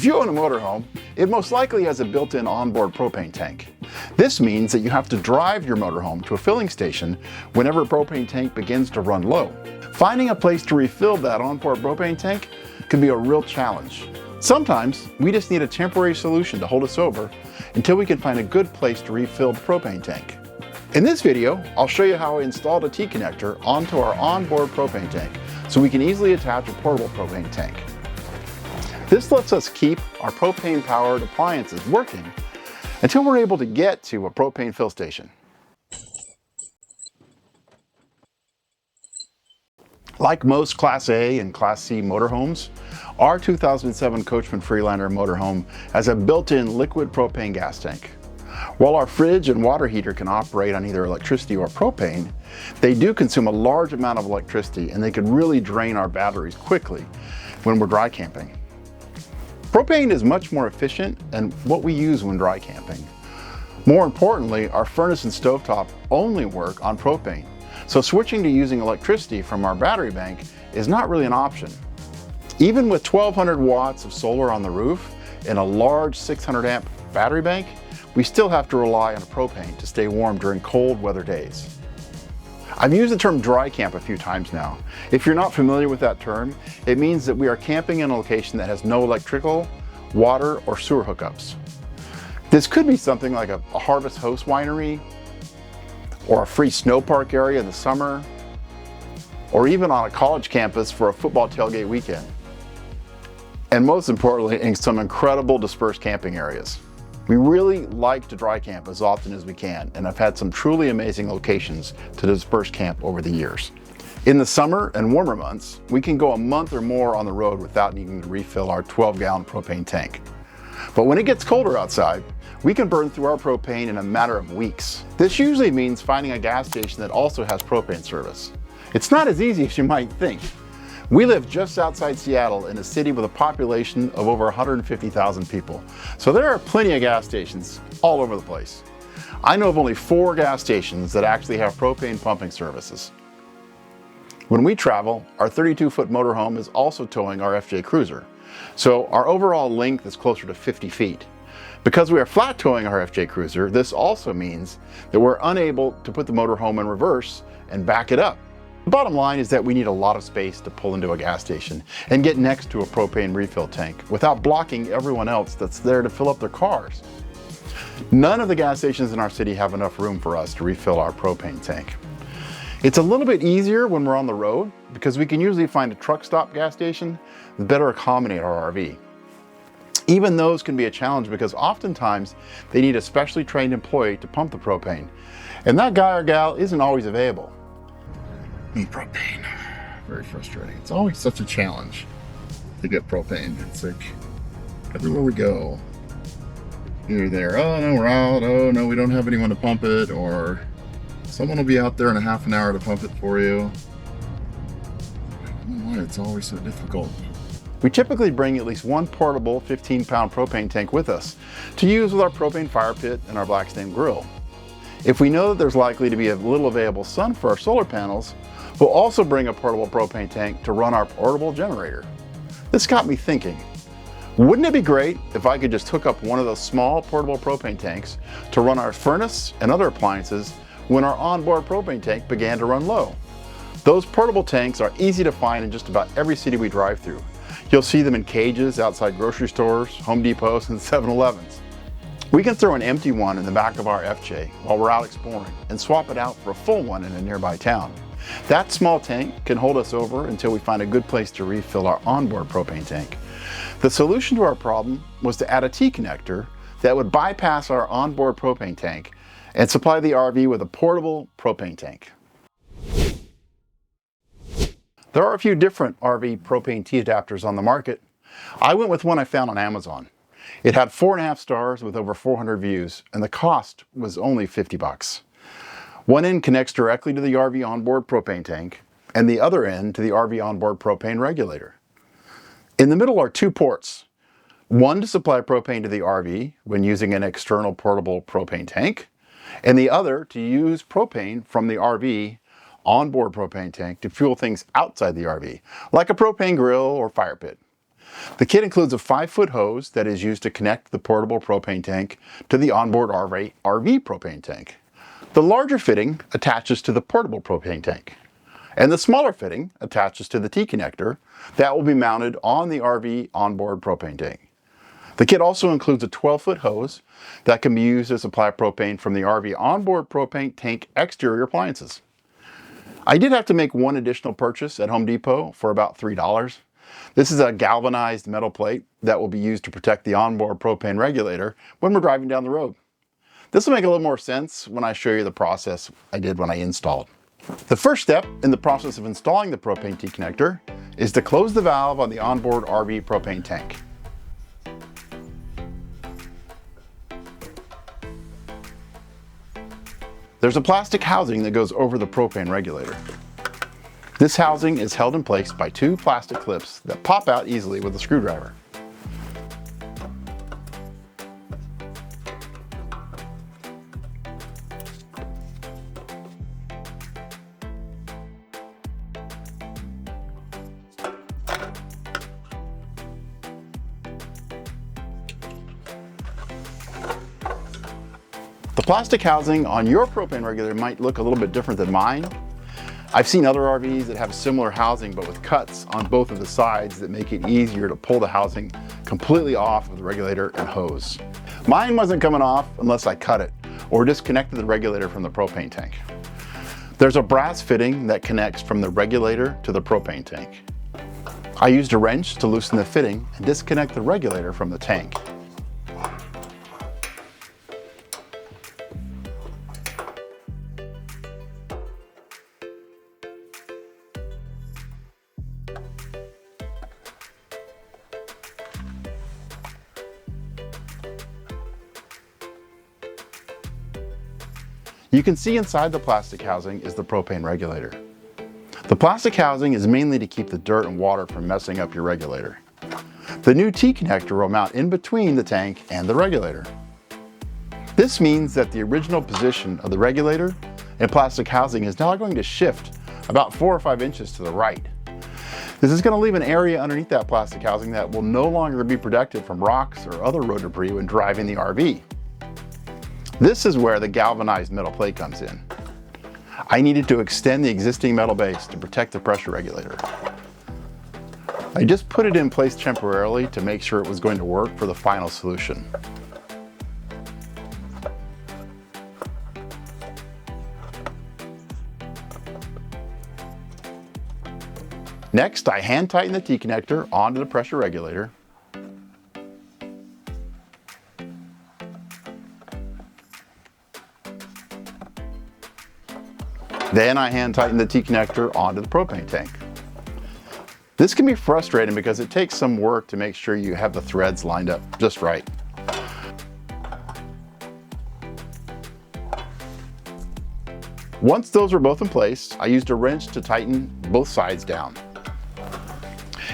If you own a motorhome, it most likely has a built-in onboard propane tank. This means that you have to drive your motorhome to a filling station whenever a propane tank begins to run low. Finding a place to refill that onboard propane tank can be a real challenge. Sometimes we just need a temporary solution to hold us over until we can find a good place to refill the propane tank. In this video, I'll show you how I installed a T-connector onto our onboard propane tank so we can easily attach a portable propane tank. This lets us keep our propane-powered appliances working until we're able to get to a propane fill station. Like most Class A and Class C motorhomes, our 2007 Coachman Freelander motorhome has a built-in liquid propane gas tank. While our fridge and water heater can operate on either electricity or propane, they do consume a large amount of electricity and they could really drain our batteries quickly when we're dry camping. Propane is much more efficient than what we use when dry camping. More importantly, our furnace and stovetop only work on propane, so switching to using electricity from our battery bank is not really an option. Even with 1200 watts of solar on the roof and a large 600 amp battery bank, we still have to rely on propane to stay warm during cold weather days. I've used the term dry camp a few times now. If you're not familiar with that term, it means that we are camping in a location that has no electrical, water, or sewer hookups. This could be something like a Harvest Host winery, or a free snow park area in the summer, or even on a college campus for a football tailgate weekend. And most importantly, in some incredible dispersed camping areas. We really like to dry camp as often as we can, and I've had some truly amazing locations to disperse camp over the years. In the summer and warmer months, we can go a month or more on the road without needing to refill our 12-gallon propane tank. But when it gets colder outside, we can burn through our propane in a matter of weeks. This usually means finding a gas station that also has propane service. It's not as easy as you might think. We live just outside Seattle in a city with a population of over 150,000 people. So there are plenty of gas stations all over the place. I know of only 4 gas stations that actually have propane pumping services. When we travel, our 32-foot motorhome is also towing our FJ Cruiser. So our overall length is closer to 50 feet. Because we are flat towing our FJ Cruiser, this also means that we're unable to put the motorhome in reverse and back it up. The bottom line is that we need a lot of space to pull into a gas station and get next to a propane refill tank without blocking everyone else that's there to fill up their cars. None of the gas stations in our city have enough room for us to refill our propane tank. It's a little bit easier when we're on the road because we can usually find a truck stop gas station that better accommodate our RV. Even those can be a challenge because oftentimes they need a specially trained employee to pump the propane, and that guy or gal isn't always available. Propane. Very frustrating. It's always such a challenge to get propane. It's like everywhere we go, you're there, oh no, we're out, oh no, we don't have anyone to pump it, or someone will be out there in a half an hour to pump it for you. I don't know why it's always so difficult. We typically bring at least one portable 15-pound propane tank with us to use with our propane fire pit and our black stain grill. If we know that there's likely to be a little available sun for our solar panels, we'll also bring a portable propane tank to run our portable generator. This got me thinking, wouldn't it be great if I could just hook up one of those small portable propane tanks to run our furnace and other appliances when our onboard propane tank began to run low? Those portable tanks are easy to find in just about every city we drive through. You'll see them in cages outside grocery stores, Home Depots, and 7-Elevens. We can throw an empty one in the back of our FJ while we're out exploring and swap it out for a full one in a nearby town. That small tank can hold us over until we find a good place to refill our onboard propane tank. The solution to our problem was to add a T-connector that would bypass our onboard propane tank and supply the RV with a portable propane tank. There are a few different RV propane T adapters on the market. I went with one I found on Amazon. It had 4.5 stars with over 400 views, and the cost was only $50. One end connects directly to the RV onboard propane tank, and the other end to the RV onboard propane regulator. In the middle are 2 ports, one to supply propane to the RV when using an external portable propane tank, and the other to use propane from the RV onboard propane tank to fuel things outside the RV, like a propane grill or fire pit. The kit includes a 5-foot hose that is used to connect the portable propane tank to the onboard RV propane tank. The larger fitting attaches to the portable propane tank, and the smaller fitting attaches to the T-connector that will be mounted on the RV onboard propane tank. The kit also includes a 12-foot hose that can be used to supply propane from the RV onboard propane tank exterior appliances. I did have to make one additional purchase at Home Depot for about $3. This is a galvanized metal plate that will be used to protect the onboard propane regulator when we're driving down the road. This will make a little more sense when I show you the process I did when I installed. The first step in the process of installing the propane T-connector is to close the valve on the onboard RV propane tank. There's a plastic housing that goes over the propane regulator. This housing is held in place by 2 plastic clips that pop out easily with a screwdriver. The plastic housing on your propane regulator might look a little bit different than mine. I've seen other RVs that have similar housing but with cuts on both of the sides that make it easier to pull the housing completely off of the regulator and hose. Mine wasn't coming off unless I cut it or disconnected the regulator from the propane tank. There's a brass fitting that connects from the regulator to the propane tank. I used a wrench to loosen the fitting and disconnect the regulator from the tank. You can see inside the plastic housing is the propane regulator. The plastic housing is mainly to keep the dirt and water from messing up your regulator. The new T-connector will mount in between the tank and the regulator. This means that the original position of the regulator and plastic housing is now going to shift about 4 or 5 inches to the right. This is going to leave an area underneath that plastic housing that will no longer be protected from rocks or other road debris when driving the RV. This is where the galvanized metal plate comes in. I needed to extend the existing metal base to protect the pressure regulator. I just put it in place temporarily to make sure it was going to work for the final solution. Next, I hand tighten the T-connector onto the pressure regulator. Then I hand tighten the T-connector onto the propane tank. This can be frustrating because it takes some work to make sure you have the threads lined up just right. Once those were both in place, I used a wrench to tighten both sides down.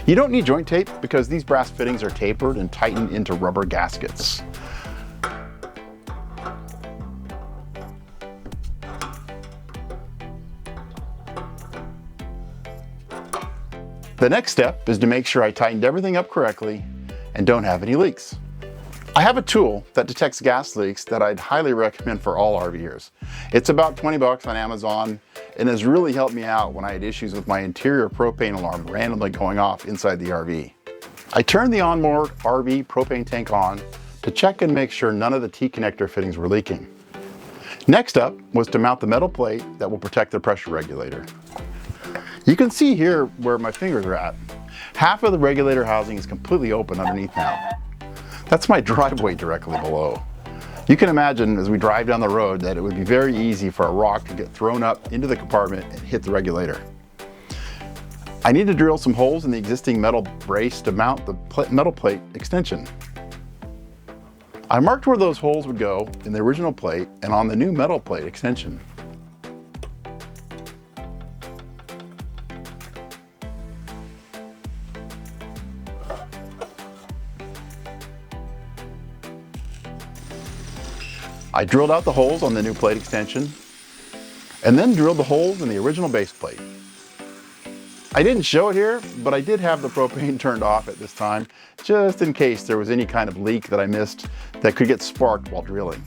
You don't need joint tape because these brass fittings are tapered and tightened into rubber gaskets. The next step is to make sure I tightened everything up correctly and don't have any leaks. I have a tool that detects gas leaks that I'd highly recommend for all RVers. It's about 20 bucks on Amazon and has really helped me out when I had issues with my interior propane alarm randomly going off inside the RV. I turned the onboard RV propane tank on to check and make sure none of the T-connector fittings were leaking. Next up was to mount the metal plate that will protect the pressure regulator. You can see here where my fingers are at. Half of the regulator housing is completely open underneath now. That's my driveway directly below. You can imagine as we drive down the road that it would be very easy for a rock to get thrown up into the compartment and hit the regulator. I need to drill some holes in the existing metal brace to mount the metal plate extension. I marked where those holes would go in the original plate and on the new metal plate extension. I drilled out the holes on the new plate extension and then drilled the holes in the original base plate. I didn't show it here, but I did have the propane turned off at this time, just in case there was any kind of leak that I missed that could get sparked while drilling.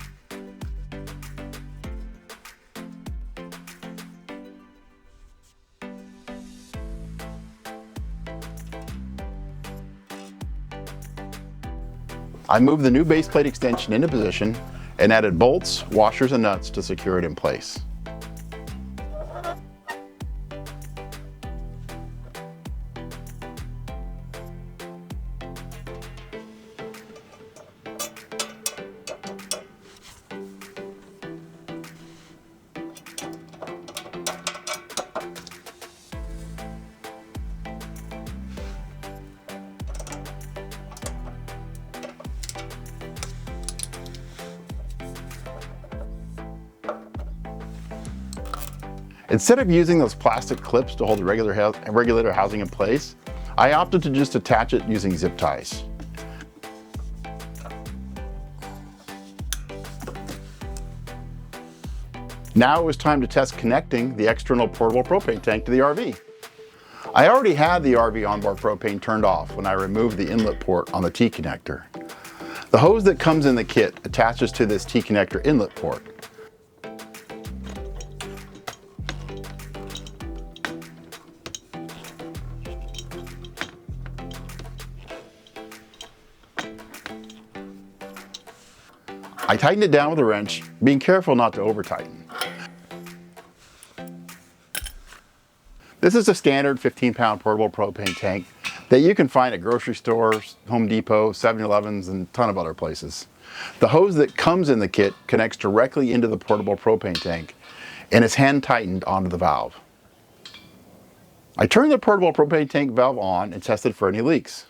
I moved the new base plate extension into position and added bolts, washers, and nuts to secure it in place. Instead of using those plastic clips to hold the regulator housing in place, I opted to just attach it using zip ties. Now it was time to test connecting the external portable propane tank to the RV. I already had the RV onboard propane turned off when I removed the inlet port on the T-connector. The hose that comes in the kit attaches to this T-connector inlet port. I tightened it down with a wrench, being careful not to over tighten. This is a standard 15-pound portable propane tank that you can find at grocery stores, Home Depot, 7-Elevens, and a ton of other places. The hose that comes in the kit connects directly into the portable propane tank and is hand tightened onto the valve. I turned the portable propane tank valve on and tested for any leaks.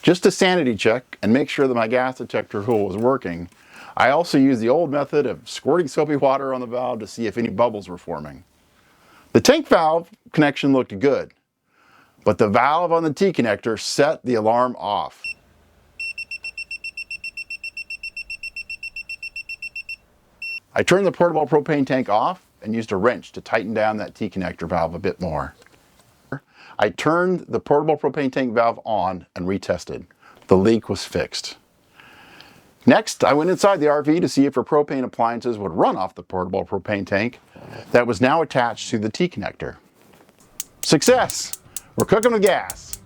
Just to sanity check and make sure that my gas detector tool was working, I also used the old method of squirting soapy water on the valve to see if any bubbles were forming. The tank valve connection looked good, but the valve on the T-connector set the alarm off. I turned the portable propane tank off and used a wrench to tighten down that T-connector valve a bit more. I turned the portable propane tank valve on and retested. The leak was fixed. Next, I went inside the RV to see if our propane appliances would run off the portable propane tank that was now attached to the T-connector. Success! We're cooking with gas.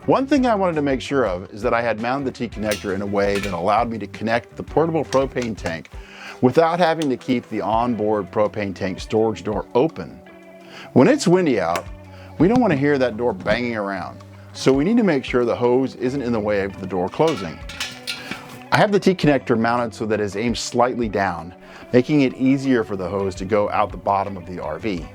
One thing I wanted to make sure of is that I had mounted the T-connector in a way that allowed me to connect the portable propane tank without having to keep the onboard propane tank storage door open. When it's windy out, we don't want to hear that door banging around. So we need to make sure the hose isn't in the way of the door closing. I have the T-connector mounted so that it is aimed slightly down, making it easier for the hose to go out the bottom of the RV.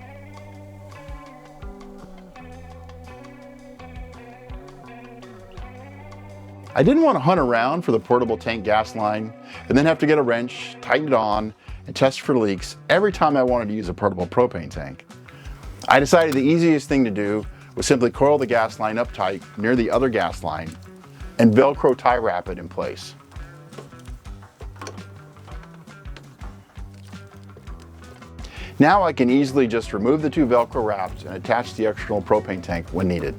I didn't want to hunt around for the portable tank gas line and then have to get a wrench, tighten it on, and test for leaks every time I wanted to use a portable propane tank. I decided the easiest thing to do was simply coil the gas line up tight near the other gas line and Velcro tie wrap it in place. Now I can easily just remove the two Velcro wraps and attach the external propane tank when needed.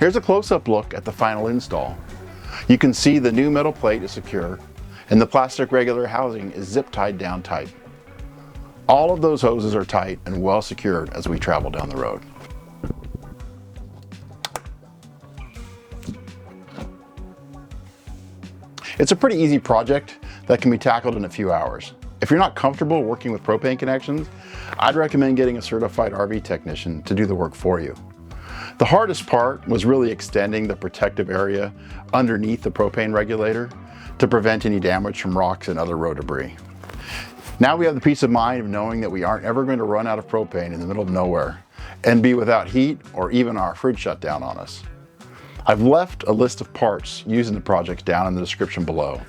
Here's a close-up look at the final install. You can see the new metal plate is secure and the plastic regulator housing is zip tied down tight. All of those hoses are tight and well secured as we travel down the road. It's a pretty easy project that can be tackled in a few hours. If you're not comfortable working with propane connections, I'd recommend getting a certified RV technician to do the work for you. The hardest part was really extending the protective area underneath the propane regulator to prevent any damage from rocks and other road debris. Now we have the peace of mind of knowing that we aren't ever going to run out of propane in the middle of nowhere and be without heat or even our fridge shut down on us. I've left a list of parts used in the project down in the description below.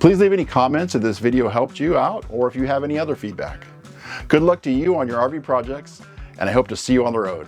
Please leave any comments if this video helped you out or if you have any other feedback. Good luck to you on your RV projects, and I hope to see you on the road.